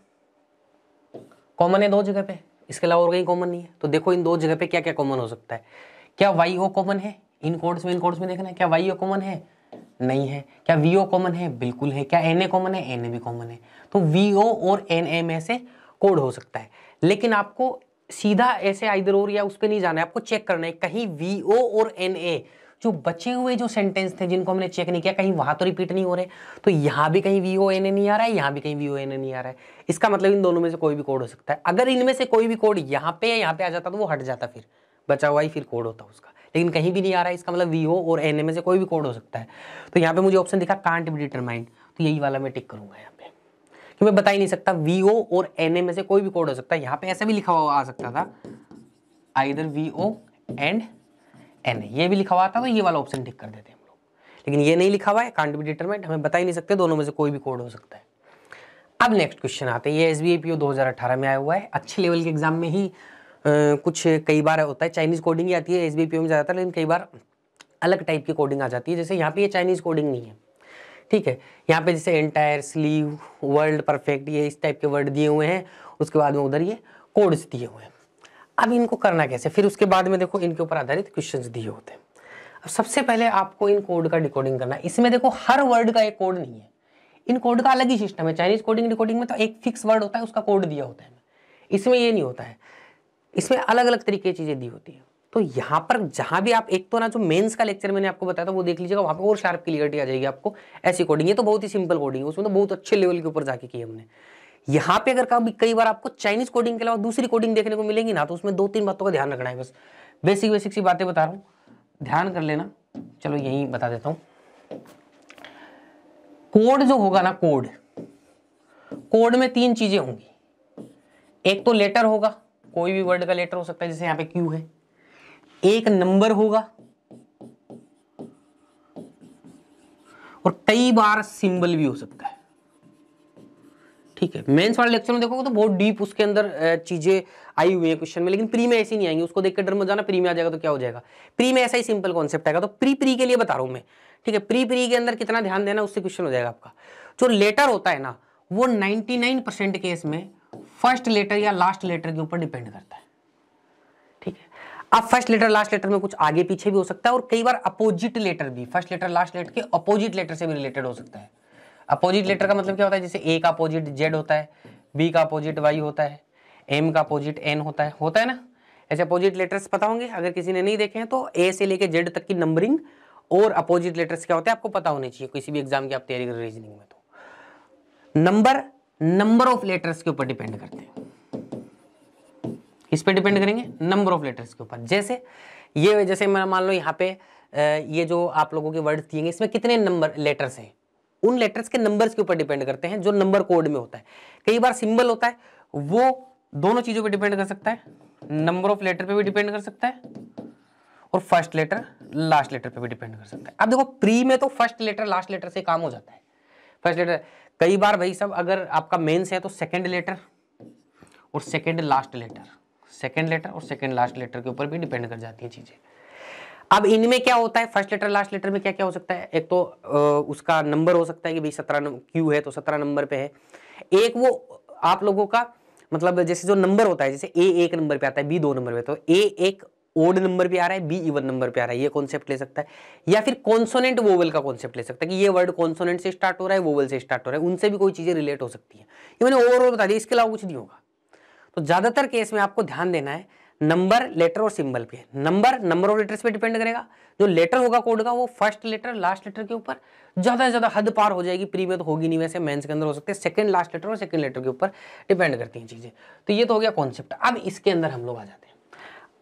कॉमन है 2 जगह पे, इसके अलावा और कहीं कॉमन नहीं है। तो देखो इन 2 जगह पे क्या क्या कॉमन हो सकता है। क्या वाई ओ कॉमन है, इन कोड्स में देखना है, क्या वाई ओ कॉमन है, नहीं है। क्या वी ओ कॉमन है, बिल्कुल है। क्या एन ए कॉमन है, एन ए भी कॉमन है। तो वी ओ और एन ए में से कोड हो सकता है, लेकिन आपको सीधा ऐसे आइदर और या उस पर नहीं जाना है, आपको चेक करना है कहीं वी ओ और एन ए जो बचे हुए जो सेंटेंस थे जिनको हमने चेक नहीं किया, कहीं वहां तो रिपीट नहीं हो रहे। तो यहाँ भी कहीं वी ओ एन ए नहीं आ रहा है, यहाँ भी कहीं वी ओ एन ए नहीं आ रहा है। इसका मतलब इन दोनों में से कोई भी कोड हो सकता है। अगर इनमें से कोई भी कोड यहाँ पे या यहाँ पे आ जाता तो वो हट जाता, फिर बचा हुआ ही फिर कोड होता उसका, लेकिन कहीं भी नहीं आ रहा है, इसका मतलब वी ओ और एन ए में से कोई भी कोड हो सकता है। तो यहाँ पे मुझे ऑप्शन दिखा कांट बी डिटरमाइंड, तो यही वाला मैं टिक करूंगा यहाँ पे, कि मैं बता ही नहीं सकता। वी ओ और एन ए में से कोई भी कोड हो सकता है। यहाँ पे ऐसा भी लिखा हुआ आ सकता था, either V O and N A, ये भी लिखा हुआ था, तो ये वाला ऑप्शन टिक कर देते हैं हम लोग, लेकिन ये नहीं लिखा हुआ है, कांट बी डिटरमाइंड, हमें बता ही नहीं सकते, दोनों में से कोई भी कोड हो सकता है। अब नेक्स्ट क्वेश्चन आते हैं, ये एसबीआई पीओ 2018 में आया हुआ है, अच्छे लेवल के एग्जाम में ही कुछ कई बार होता है, चाइनीज कोडिंग ही आती है एसबीआई पीओ में ज़्यादातर, लेकिन कई बार अलग टाइप की कोडिंग आ जाती है। जैसे यहाँ पे ये चाइनीज कोडिंग नहीं है, ठीक है। यहाँ पे जैसे एंटायर, स्लीव, वर्ल्ड, परफेक्ट, ये इस टाइप के वर्ड दिए हुए हैं, उसके बाद में उधर ये कोड्स दिए हुए हैं। अब इनको करना कैसे, फिर उसके बाद में देखो इनके ऊपर आधारित क्वेश्चंस दिए होते हैं। अब सबसे पहले आपको इन कोड का डिकोडिंग करना है। इसमें देखो हर वर्ड का एक कोड नहीं है, इन कोड का अलग ही सिस्टम है। चाइनीज कोडिंग डिकोडिंग में तो एक फिक्स वर्ड होता है, उसका कोड दिया होता है, इसमें ये नहीं होता है, इसमें अलग अलग तरीके की चीजें दी होती है। तो यहाँ पर जहां भी आप, एक तो ना जो मेंस का लेक्चर मैंने आपको बताया था वो देख लीजिएगा, वहां पर और शार्प क्लियरिटी आ जाएगी आपको। ऐसी कोडिंग, ये तो बहुत ही सिंपल कोडिंग है, उसमें तो बहुत अच्छे लेवल के ऊपर जाके की हमने। यहाँ पे अगर कभी कई बार आपको चाइनीज कोडिंग के अलावा दूसरी कोडिंग देखने को मिलेगी ना, तो उसमें 2-3 बातों का ध्यान रखना है। बस बेसिक बेसिक सी बातें बता रहा हूँ, ध्यान कर लेना। चलो यही बता देता हूँ। कोड जो होगा ना, कोड में 3 चीजें होंगी। एक तो लेटर होगा, कोई भी वर्ड का लेटर हो सकता है, जैसे यहाँ पे क्यू है। एक नंबर होगा, और कई बार सिंबल भी हो सकता है, ठीक है। मेंस वाले लेक्चर में देखोगे तो बहुत डीप उसके अंदर चीजें आई हुई है क्वेश्चन में, लेकिन प्री में ऐसी नहीं आएंगी। उसको देख कर डर मत जाना, प्री में आ जाएगा तो क्या हो जाएगा। प्री में ऐसा ही सिंपल कॉन्सेप्ट आएगा। तो प्री के लिए बता रहा हूं मैं, ठीक है। प्री के अंदर कितना ध्यान देना, उससे क्वेश्चन हो जाएगा आपका। जो लेटर होता है ना, वो 99% केस में फर्स्ट लेटर या लास्ट लेटर के ऊपर डिपेंड करता है, ठीक है। अब फर्स्ट लेटर लास्ट लेटर में कुछ आगे पीछे भी हो सकता है, और कई बार अपोजिट लेटर भी, फर्स्ट लेटर लास्ट लेटर के अपोजिट लेटर से भी रिलेटेड हो सकता है। अपोजिट लेटर का मतलब क्या होता है, जैसे ए का अपोजिट जेड होता है, बी का अपोजिट वाई होता है, एम का अपोजिट एन होता है ना। ऐसे अपोजिट लेटर्स पता होंगे, अगर किसी ने नहीं देखे हैं तो ए से लेके जेड तक की नंबरिंग और अपोजिट लेटर्स क्या होते हैं आपको पता होने चाहिए, किसी भी एग्जाम की आप तैयारी कर रहे हो रीजनिंग में। तो नंबर ऑफ लेटर्स के ऊपर डिपेंड करते हैं। इस पे डिपेंड करेंगे नंबर ऑफ लेटर्स के ऊपर। जैसे मैं मान लो यहाँ पे ये जो आप लोगों के वर्ड दिए, इसमें कितने नंबर लेटर्स हैं, उन लेटर्स के नंबर्स के ऊपर डिपेंड करते हैं, जो नंबर कोड में होता है। कई बार सिंबल होता है, वो दोनों चीजों पे डिपेंड कर सकता है, नंबर ऑफ लेटर पे भी डिपेंड कर सकता है, और फर्स्ट लेटर लास्ट लेटर पे भी डिपेंड कर सकता है। अब देखो प्री में तो फर्स्ट लेटर लास्ट लेटर से काम हो जाता है। फर्स्ट लेटर कई बार भाई सब, अगर आपका मेंस है तो सेकंड लेटर और second last letter, second letter और सेकंड लास्ट लेटर के ऊपर भी डिपेंड कर जाती है चीजें। अब इनमें क्या होता है, फर्स्ट लेटर लास्ट लेटर में क्या क्या हो सकता है, एक तो उसका नंबर हो सकता है कि भाई 17 क्यू है तो 17 नंबर पे है। एक वो आप लोगों का मतलब जैसे जो नंबर होता है, जैसे ए 1 नंबर पे आता है, बी 2 नंबर पे, तो ए एक ओड नंबर पे आ रहा है, बी इवन नंबर पे आ रहा है, ये कॉन्सेप्ट ले सकता है। या फिर कॉन्सोनेंट वोवेल का कॉन्सेप्ट ले सकता है कि ये वर्ड कॉन्सोनेंट से स्टार्ट हो रहा है, वोवेल से स्टार्ट हो रहा है, उनसे भी कोई चीजें रिलेट हो सकती है। ये मैंने ओवरऑल बता दिया, इसके अलावा कुछ नहीं होगा। तो ज्यादातर केस में आपको ध्यान देना है नंबर, लेटर और सिंबल पे। नंबर ऑफ लेटर्स पे डिपेंड करेगा। जो लेटर होगा कोड का, वो फर्स्ट लेटर लास्ट लेटर के ऊपर ज्यादा से ज्यादा हद पार हो जाएगी। प्री में तो होगी नहीं, वैसे मेंस के अंदर हो सकते हैं। सेकंड लास्ट लेटर और सेकंड लेटर के ऊपर डिपेंड करती हैं चीजें। तो ये तो हो गया कॉन्सेप्ट। अब इसके अंदर हम लोग आ जाते हैं।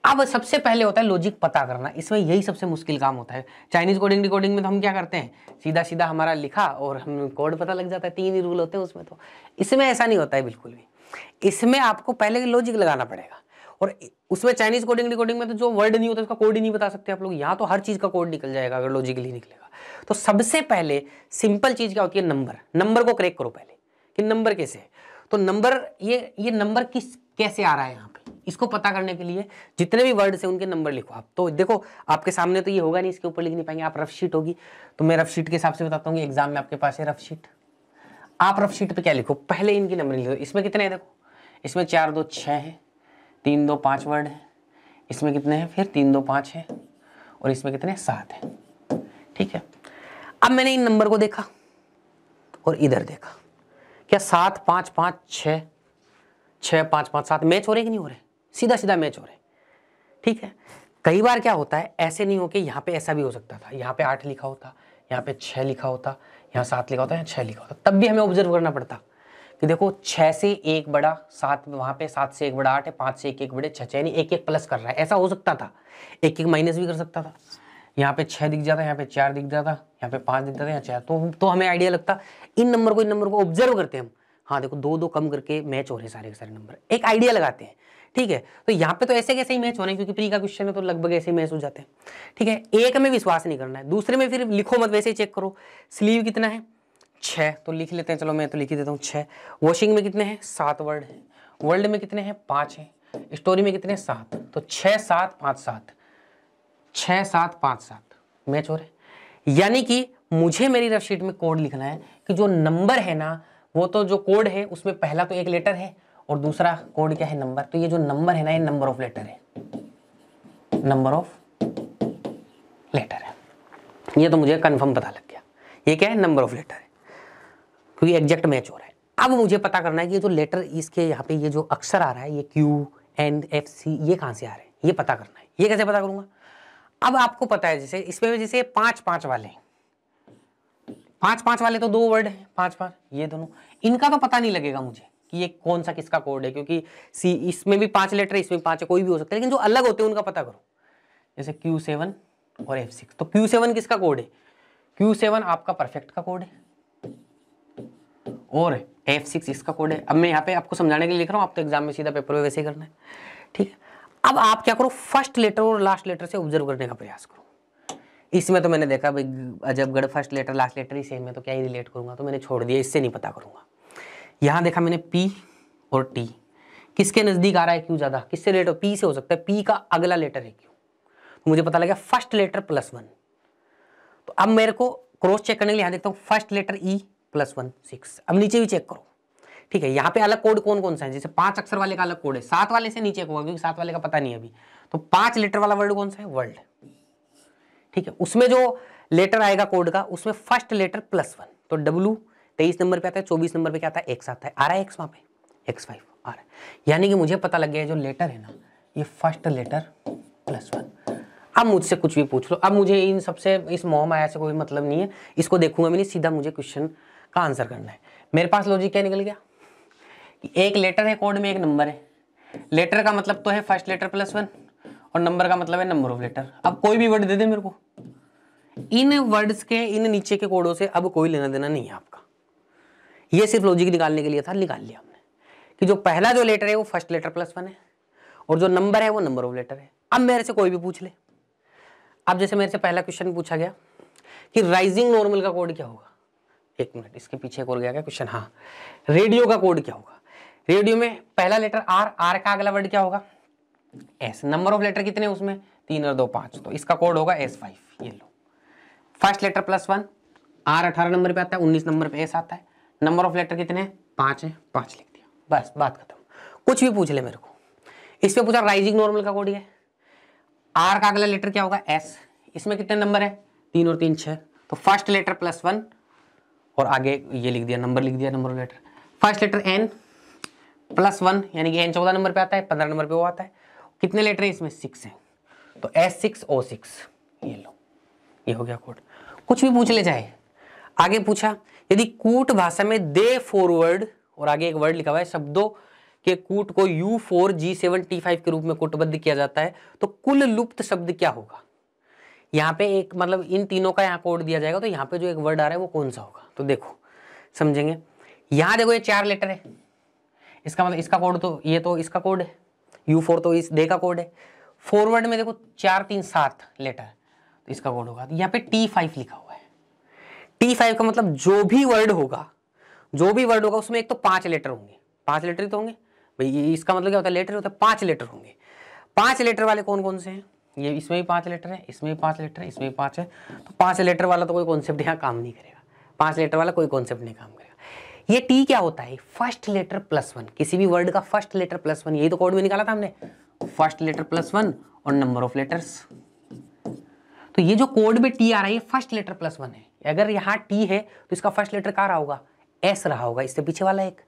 अब सबसे पहले होता है लॉजिक पता करना। इसमें यही सबसे मुश्किल काम होता है। चाइनीज कोडिंग डिकोडिंग में तो हम क्या करते हैं, सीधा सीधा हमारा लिखा और हम कोड पता लग जाता है, 3 ही रूल होते हैं उसमें। तो इसमें ऐसा नहीं होता है बिल्कुल भी। इसमें आपको पहले लॉजिक लगाना पड़ेगा। और उसमें चाइनीज कोडिंग डिकोडिंग में तो जो वर्ड नहीं होता उसका कोड ही नहीं बता सकते आप लोग। यहाँ तो हर चीज का कोड निकल जाएगा अगर लॉजिकली निकलेगा। तो सबसे पहले सिंपल चीज क्या होती है, नंबर को क्रैक करो पहले कि नंबर कैसे है। तो नंबर, ये नंबर कैसे आ रहा है यहाँ पे, इसको पता करने के लिए जितने भी वर्ड्स हैं उनके नंबर लिखो आप। तो देखो आपके सामने तो ये होगा नहीं, इसके ऊपर लिख नहीं पाएंगे आप, रफ शीट होगी। तो मैं रफ शीट के हिसाब से बताता हूँ, एग्जाम में आपके पास है रफ शीट। आप रफ शीट पे क्या लिखो, पहले इनकी नंबरिंग लिखो। इसमें कितने हैं देखो, इसमें 4 2 6 है, 3 2 5 वर्ड है। इसमें कितने हैं फिर, 3 2 5 है, और इसमें कितने 7 है, ठीक है। अब मैंने इन नंबर को देखा और इधर देखा, क्या 7 5 5 6 6 5 5 7 मैच हो रहे कि नहीं हो रहे, सीधा सीधा मैच हो रहे, ठीक है। कई बार क्या होता है, ऐसे नहीं हो कि यहाँ पे ऐसा भी हो सकता था, यहाँ पे 8 लिखा होता, यहाँ पे 6 लिखा होता, यहाँ 7 लिखा होता, यहाँ 6 लिखा होता, तब भी हमें ऑब्जर्व करना पड़ता कि देखो 6 से 1 बड़ा 7, वहां पे 7 से 1 बड़ा 8 है, 5 से 1 बड़े 6, यानी 1 1 प्लस कर रहा है। ऐसा हो सकता था, 1 1 माइनस भी कर सकता था। यहाँ पे 6 दिख जाता, यहाँ पे 4 दिख जाता, यहाँ पे 5 दिख जाता, यहाँ 4, तो हमें आइडिया लगता। इन नंबर को ऑब्जर्व करते हैं हम, हाँ देखो 2 2 कम करके मैच हो रहे हैं सारे के सारे नंबर, एक आइडिया लगाते हैं, ठीक है। तो यहाँ पे तो ऐसे कैसे ही मैच हो रहे हैं, क्योंकि प्री का क्वेश्चन है तो लगभग ऐसे ही मैच हो जाते हैं, ठीक है। एक में विश्वास नहीं करना है, दूसरे में फिर लिखो मत, वैसे ही चेक करो। स्लीव कितना है 6, तो लिख लेते हैं, चलो मैं तो लिख ही देता हूँ 6। वॉशिंग में कितने हैं 7 वर्ड है, वर्ल्ड में कितने हैं 5 है, स्टोरी में कितने 7, तो 6 7 5 7, 6 7 5 7 मैच हो रहे हैं। यानी कि मुझे मेरी रफ शीट में कोड लिखना है कि जो नंबर है ना, वो तो जो कोड है उसमें पहला तो एक लेटर है और दूसरा कोड क्या है, नंबर। तो ये जो नंबर है ना, ये नंबर ऑफ लेटर है, नंबर ऑफ लेटर है। ये तो मुझे कंफर्म पता लग गया, ये क्या है, नंबर ऑफ लेटर है, क्योंकि एग्जैक्ट मैच हो रहा है। अब मुझे पता करना है कि ये जो लेटर इसके यहाँ पे ये जो अक्षर आ रहा है, ये Q N F C, ये कहाँ से आ रहे हैं, ये पता करना है। ये कैसे पता करूंगा? अब आपको पता है जैसे इसमें जैसे 5-5 वाले, 5-5 वाले तो 2 वर्ड है, 5-5 ये दोनों, इनका तो पता नहीं लगेगा मुझे कि ये कौन सा किसका कोड है, क्योंकि सी इसमें भी 5 लेटर है, इसमें 5 है, कोई भी हो सकता है, लेकिन जो अलग होते हैं उनका पता करो। जैसे Q7 और F6, तो Q7 किसका कोड है? Q7 आपका परफेक्ट का कोड है और F6 इसका कोड है। अब मैं यहाँ पे आपको समझाने के लिए लिख रहा हूँ, आप तो एग्जाम में सीधा पेपर में वैसे ही करना है, ठीक है। अब आप क्या करो, फर्स्ट लेटर और लास्ट लेटर से ऑब्जर्व करने का प्रयास करो। इसमें तो मैंने देखा भाई Ajabgarh, first letter last letter ही सेम है, तो क्या ही रिलेट करूंगा, तो मैंने छोड़ दिया, इससे नहीं पता करूंगा। यहाँ देखा मैंने P और T, किसके नजदीक आ रहा है Q ज्यादा, किससे रिलेट हो, P से हो सकता है, P का अगला लेटर है Q, तो मुझे पता लगा फर्स्ट लेटर +1। तो अब मेरे को क्रॉस चेक करने के लिए यहाँ देखता हूँ फर्स्ट लेटर E +1 6। अब नीचे भी चेक करो, ठीक है। यहाँ पे अलग कोड कौन कौन सा है, जैसे 5 अक्षर वाले का अलग कोड है, 7 वाले से नीचे होगा क्योंकि 7 वाले का पता नहीं है अभी। तो 5 लेटर वाला वर्ड कौन सा है, वर्ल्ड, ठीक है। उसमें जो लेटर आएगा कोड का, उसमें फर्स्ट लेटर +1, तो W 23 नंबर पे आता है, 24 नंबर पे क्या आता है, X आता है, आ रहा है X वहां पे, X5 आ रहा है। यानी कि मुझे पता लग गया है जो लेटर है ना, ये फर्स्ट लेटर +1। अब मुझसे कुछ भी पूछ लो, अब मुझे इन सबसे, इस मोह माया से कोई मतलब नहीं है, इसको देखूंगा मैं नहीं, सीधा मुझे क्वेश्चन का आंसर करना है। मेरे पास लॉजिक क्या निकल गया कि एक लेटर है कोड में, एक नंबर है। लेटर का मतलब तो है फर्स्ट लेटर +1 और नंबर का मतलब है नंबर ऑफ लेटर। अब कोई भी वर्ड दे दे मेरे को, इन वर्ड्स के इन नीचे के कोडों से अब कोई लेना देना नहीं है आपका। ये सिर्फ लॉजिक निकालने के लिए था, निकाल लिया हमने कि जो पहला जो लेटर है वो फर्स्ट लेटर +1 है और जो नंबर है वो नंबर ऑफ लेटर है। अब मेरे से कोई भी पूछ ले, अब जैसे मेरे से पहला क्वेश्चन पूछा गया कि राइजिंग नॉर्मल का कोड क्या होगा, एक मिनट, इसके पीछे एक और गया क्या क्वेश्चन, हाँ, रेडियो का कोड क्या होगा। रेडियो में पहला लेटर R का अगला वर्ड क्या होगा, S। नंबर ऑफ लेटर कितने उसमें, 3 और 2 5, तो इसका कोड होगा S5। ये लो, फर्स्ट लेटर +1, R 18 नंबर पे आता है, 19 नंबर पे S आता है, नंबर ऑफ लेटर कितने हैं, 5 है, 5 लिख दिया, बस बात खत्म। कुछ भी पूछ ले मेरे को, इस पे पूछा राइजिंग नॉर्मल का कोड है, R का अगला लेटर क्या होगा, S। इसमें कितने नंबर है, 3 और 3 6, तो फर्स्ट लेटर +1 और आगे ये लिख दिया, नंबर लिख दिया, number of letter. First letter N +1 यानी कि N 14 नंबर पे आता है, 15 नंबर पे वो आता है। कितने लेटर है इसमें, 6 है, तो S6O6। ये लो, ये हो गया कोड। कुछ भी पूछ ले जाए। आगे पूछा यदि कूट भाषा में दे फॉरवर्ड और आगे एक वर्ड लिखा हुआ है, शब्दों के कूट को U4 G7 T5 के रूप में कूटबद्ध किया जाता है, तो कुल लुप्त शब्द क्या होगा। यहाँ पे एक मतलब इन तीनों का यहाँ कोड दिया जाएगा, तो यहाँ पे जो एक वर्ड आ रहा है वो कौन सा होगा, तो देखो समझेंगे। यहाँ देखो ये 4 लेटर है, इसका मतलब इसका कोड तो ये तो इसका कोड है, U4 तो इस दे का कोड है। फॉरवर्ड में देखो 4 3 7 लेटर, तो इसका कोड होगा। यहाँ पे T5 लिखा हुआ है, T5 का मतलब जो भी वर्ड होगा, जो भी वर्ड होगा उसमें एक तो 5 लेटर होंगे, 5 लेटर ही तो होंगे भाई। इसका मतलब क्या होता है, लेटर होता है, 5 लेटर होंगे। 5 लेटर वाले कौन कौन से हैं, ये इसमें भी 5 लेटर है, इसमें भी 5 लेटर है, इसमें भी 5 है, तो 5 लेटर वाला तो कोई कॉन्सेप्ट यहाँ काम नहीं करेगा, 5 लेटर वाला कोई कॉन्सेप्ट नहीं काम करेगा। ये T क्या होता है, फर्स्ट लेटर +1, किसी भी वर्ड का फर्स्ट लेटर +1, यही तो कोड में निकाला था हमने, फर्स्ट लेटर +1 और नंबर ऑफ लेटर्स। तो ये जो कोड में T आ रहा है ये फर्स्ट लेटर +1 है। अगर यहाँ T है तो इसका फर्स्ट लेटर क्या रहा होगा, S रहा होगा, इससे पीछे वाला एक,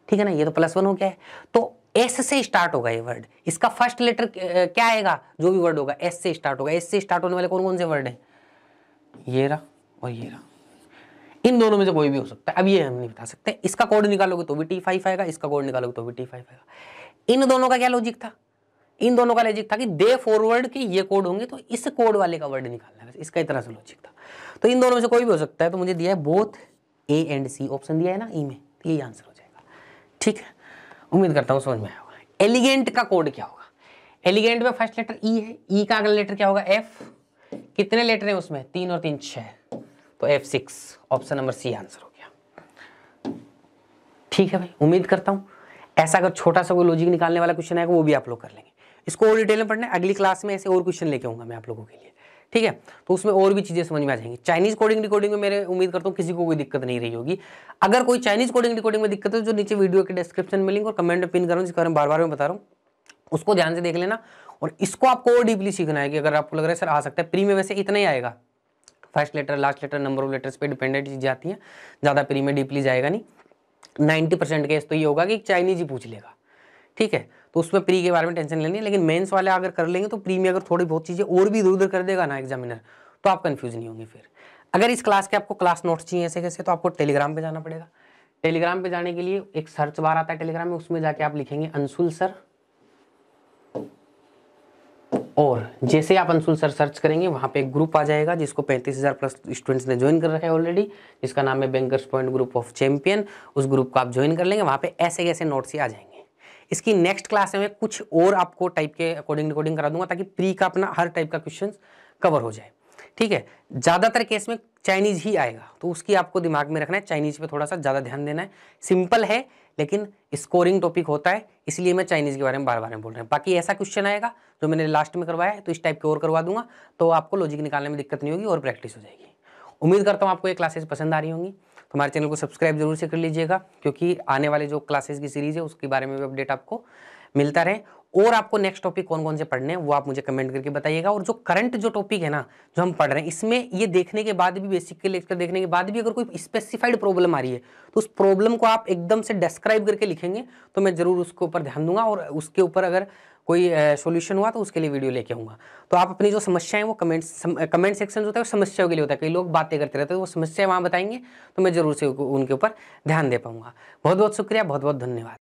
ठीक है ना, ये तो +1 हो गया है, तो S से स्टार्ट होगा ये वर्ड। इसका फर्स्ट लेटर क्या आएगा, जो भी वर्ड होगा S से स्टार्ट होगा। S से स्टार्ट होने वाले कौन कौन से वर्ड है, ये रहा और ये रहा, इन दोनों में से कोई भी हो सकता है। अब ये हम नहीं बता सकते, इसका कोड निकालोगे तो भी T5 आएगा, इसका कोड निकालोगे तो भी T5 आएगा। इन दोनों का क्या लॉजिक था, इन दोनों का लॉजिक था कि दे फॉरवर्ड के ये कोड होंगे, तो इस कोड वाले का वर्ड निकालना है, इसका इतना सा लॉजिक था। तो इन दोनों में से कोई भी हो सकता है, तो मुझे दिया है both A and C, option दिया है ना ई में, तो यही आंसर हो जाएगा, ठीक है। उम्मीद करता हूँ समझ में आया होगा। एलिगेंट का कोड क्या होगा, एलिगेंट में फर्स्ट लेटर E है, E का अगला लेटर क्या होगा, F। कितने लेटर है उसमें, 3 और 3 6, तो F6, option number C answer हो गया, ठीक है भाई। उम्मीद करता हूँ ऐसा अगर छोटा सा कोई लॉजिक निकालने वाला क्वेश्चन आएगा वो भी आप लोग कर लेंगे। इसको और डिटेल में पढ़ना है, अगली क्लास में ऐसे और क्वेश्चन लेके आऊंगा मैं आप लोगों के लिए, ठीक है। तो उसमें और भी चीज़ें समझ में आ जाएंगी। चाइनीज़ कोडिंग डिकोडिंग में मेरे उम्मीद करता हूँ किसी को कोई दिक्कत नहीं रही होगी। अगर कोई चाइनीज़ कोडिंग डिकोडिंग में दिक्कत है जो नीचे वीडियो के डिस्क्रिप्शन में लिंक और कमेंट में पिन कर रहा हूँ, जिसके बारे में बार बार मैं बता रहा हूँ, उसको ध्यान से देख लेना। और इसको आपको और डीपली सीखना है कि अगर आपको लग रहा है सर आ सकता है, प्री में वैसे इतना ही आएगा, first letter, last letter, number of letters पे डिपेंडेंट चीज़ें आती हैं, ज़्यादा प्री में डीपली जाएगा नहीं। 90% केस तो ये होगा कि चाइनीज ही पूछ लेगा, ठीक है। तो उसमें प्री के बारे में टेंशन लेनी है। लेकिन मेंस वाले अगर कर लेंगे तो प्री में अगर थोड़ी बहुत चीज़ें और भी इधर उधर कर देगा ना एग्जामिनर, तो आप कंफ्यूज नहीं होंगे। फिर अगर इस क्लास के आपको क्लास नोट्स चाहिए ऐसे कैसे, तो आपको टेलीग्राम पे जाना पड़ेगा। टेलीग्राम पे जाने के लिए एक सर्च बार आता है टेलीग्राम में, उसमें जाके आप लिखेंगे अंशुल सर, और जैसे आप अंशुल सर सर्च करेंगे वहाँ पे एक ग्रुप आ जाएगा जिसको 35,000 प्लस स्टूडेंट्स ने ज्वाइन कर रखा है ऑलरेडी, जिसका नाम है bankers point group of champion. उस ग्रुप को आप ज्वाइन कर लेंगे, वहाँ पे ऐसे ऐसे नोट्स ही आ जाएंगे। इसकी नेक्स्ट क्लास में कुछ और आपको टाइप के कोडिंग कोडिंग करा दूंगा ताकि प्री का अपना हर टाइप का क्वेश्चन कवर हो जाए, ठीक है। ज़्यादातर केस में चाइनीज ही आएगा, तो उसकी आपको दिमाग में रखना है, चाइनीज पे थोड़ा सा ज़्यादा ध्यान देना है। सिंपल है लेकिन स्कोरिंग टॉपिक होता है, इसलिए मैं चाइनीज के बारे में बार बार बोल रहा हूँ। बाकी ऐसा क्वेश्चन आएगा जो मैंने लास्ट में करवाया है तो इस टाइप के और करवा दूंगा, तो आपको लॉजिक निकालने में दिक्कत नहीं होगी और प्रैक्टिस हो जाएगी। उम्मीद करता हूँ आपको ये क्लासेस पसंद आ रही होंगी। तो हमारे चैनल को सब्सक्राइब जरूर से कर लीजिएगा, क्योंकि आने वाले जो क्लासेस की सीरीज है उसके बारे में भी अपडेट आपको मिलता रहे। और आपको नेक्स्ट टॉपिक कौन कौन से पढ़ने हैं वो आप मुझे कमेंट करके बताइएगा। और जो करंट जो टॉपिक है ना जो हम पढ़ रहे हैं, इसमें ये देखने के बाद भी, बेसिक के लेक्चर देखने के बाद भी अगर कोई स्पेसिफाइड प्रॉब्लम आ रही है तो उस प्रॉब्लम को आप एकदम से डिस्क्राइब करके लिखेंगे तो मैं जरूर उसके ऊपर ध्यान दूंगा, और उसके ऊपर अगर कोई सॉल्यूशन हुआ तो उसके लिए वीडियो लेके आऊँगा। तो आप अपनी जो समस्याएं वो कमेंट सेक्शन होता है वो समस्याओं के लिए होता है, कई लोग बातें करते रहते हैं, वो समस्या वहाँ बताएंगे तो मैं जरूर से उनके ऊपर ध्यान दे पाऊंगा। बहुत बहुत शुक्रिया, बहुत बहुत धन्यवाद।